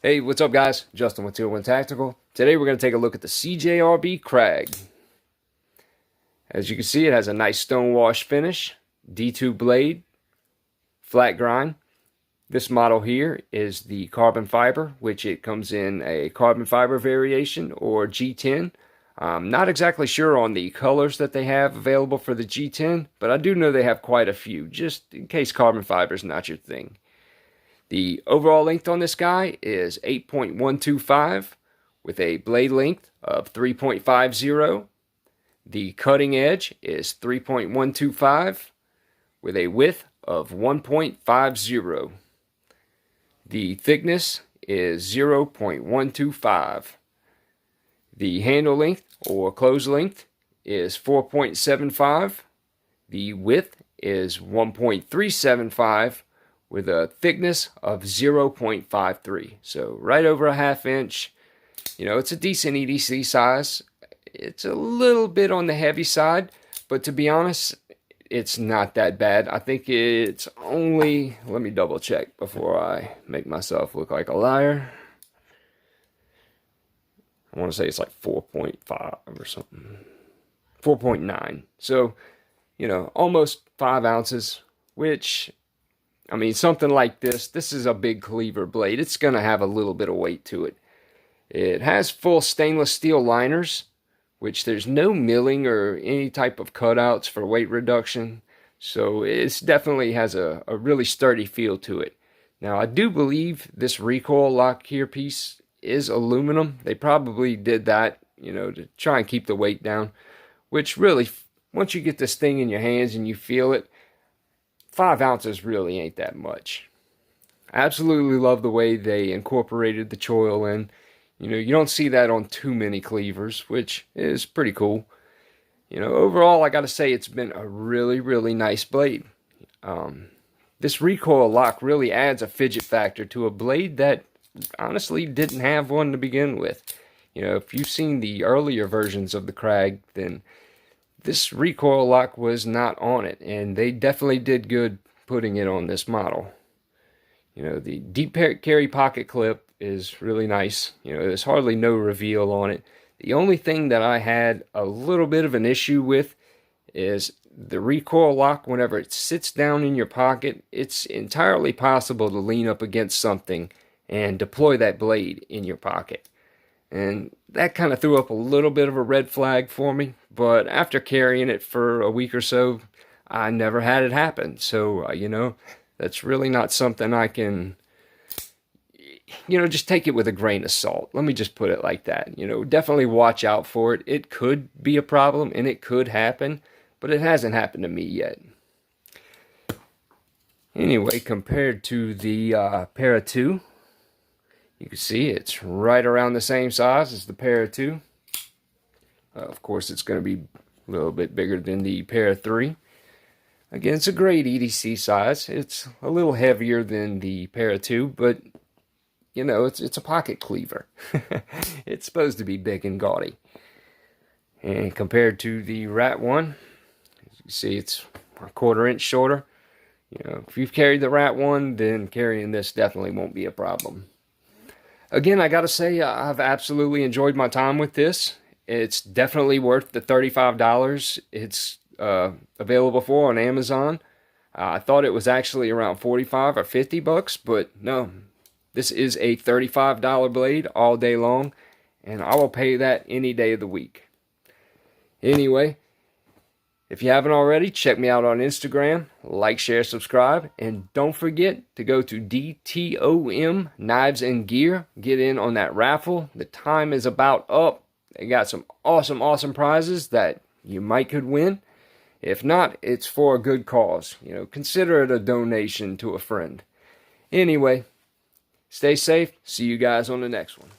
Hey, what's up guys? Justin with Tier 1 Tactical. Today we're going to take a look at the CJRB Crag. As you can see, it has a nice stone wash finish, D2 blade, flat grind. This model here is the carbon fiber, which it comes in a carbon fiber variation or G10. I'm not exactly sure on the colors that they have available for the G10, but I do know they have quite a few, just in case carbon fiber is not your thing. The overall length on this guy is 8.125 with a blade length of 3.50. The cutting edge is 3.125 with a width of 1.50. The thickness is 0.125. The handle length or close length is 4.75. The width is 1.375 with a thickness of 0.53. So right over a ½ inch. You know, it's a decent EDC size. It's a little bit on the heavy side, but to be honest, it's not that bad. I think it's only, let me double check before I make myself look like a liar. I want to say it's like 4.5 or something. 4.9. So, you know, almost 5 ounces, which, I mean, something like this is a big cleaver blade. It's going to have a little bit of weight to it. It has full stainless steel liners, which there's no milling or any type of cutouts for weight reduction. So it definitely has a really sturdy feel to it. Now, I do believe this recoil lock here piece is aluminum. They probably did that, you know, to try and keep the weight down, which really, once you get this thing in your hands and you feel it, 5 ounces really ain't that much. I absolutely love the way they incorporated the choil in. You know, you don't see that on too many cleavers, which is pretty cool. You know, overall, I gotta say it's been a really, really nice blade. This recoil lock really adds a fidget factor to a blade that honestly didn't have one to begin with. You know, if you've seen the earlier versions of the Crag, then this recoil lock was not on it, and they definitely did good putting it on this model. You know, the deep carry pocket clip is really nice. You know, there's hardly no reveal on it. The only thing that I had a little bit of an issue with is the recoil lock. Whenever it sits down in your pocket, it's entirely possible to lean up against something and deploy that blade in your pocket. And that kind of threw up a little bit of a red flag for me. But after carrying it for a week or so, I never had it happen. So, you know, that's really not something I can, you know, just take it with a grain of salt. Let me just put it like that. You know, definitely watch out for it. It could be a problem and it could happen, but it hasn't happened to me yet. Anyway, compared to the Para 2, you can see it's right around the same size as the Para 2. Of course, it's going to be a little bit bigger than the Para 3. Again, it's a great EDC size. It's a little heavier than the Para 2, but, you know, it's a pocket cleaver. It's supposed to be big and gaudy. And compared to the Rat 1, as you see, it's a 1/4 inch shorter. You know, if you've carried the Rat 1, then carrying this definitely won't be a problem. Again, I gotta say, I've absolutely enjoyed my time with this. It's definitely worth the $35 it's available for on Amazon. I thought it was actually around 45 or 50 bucks, but no. This is a $35 blade all day long, and I will pay that any day of the week. Anyway, if you haven't already, check me out on Instagram. Like, share, subscribe. And don't forget to go to DTOM Knives and Gear. Get in on that raffle. The time is about up. They got some awesome prizes that you might could win. If not, it's for a good cause. You know, consider it a donation to a friend. Anyway, stay safe. See you guys on the next one.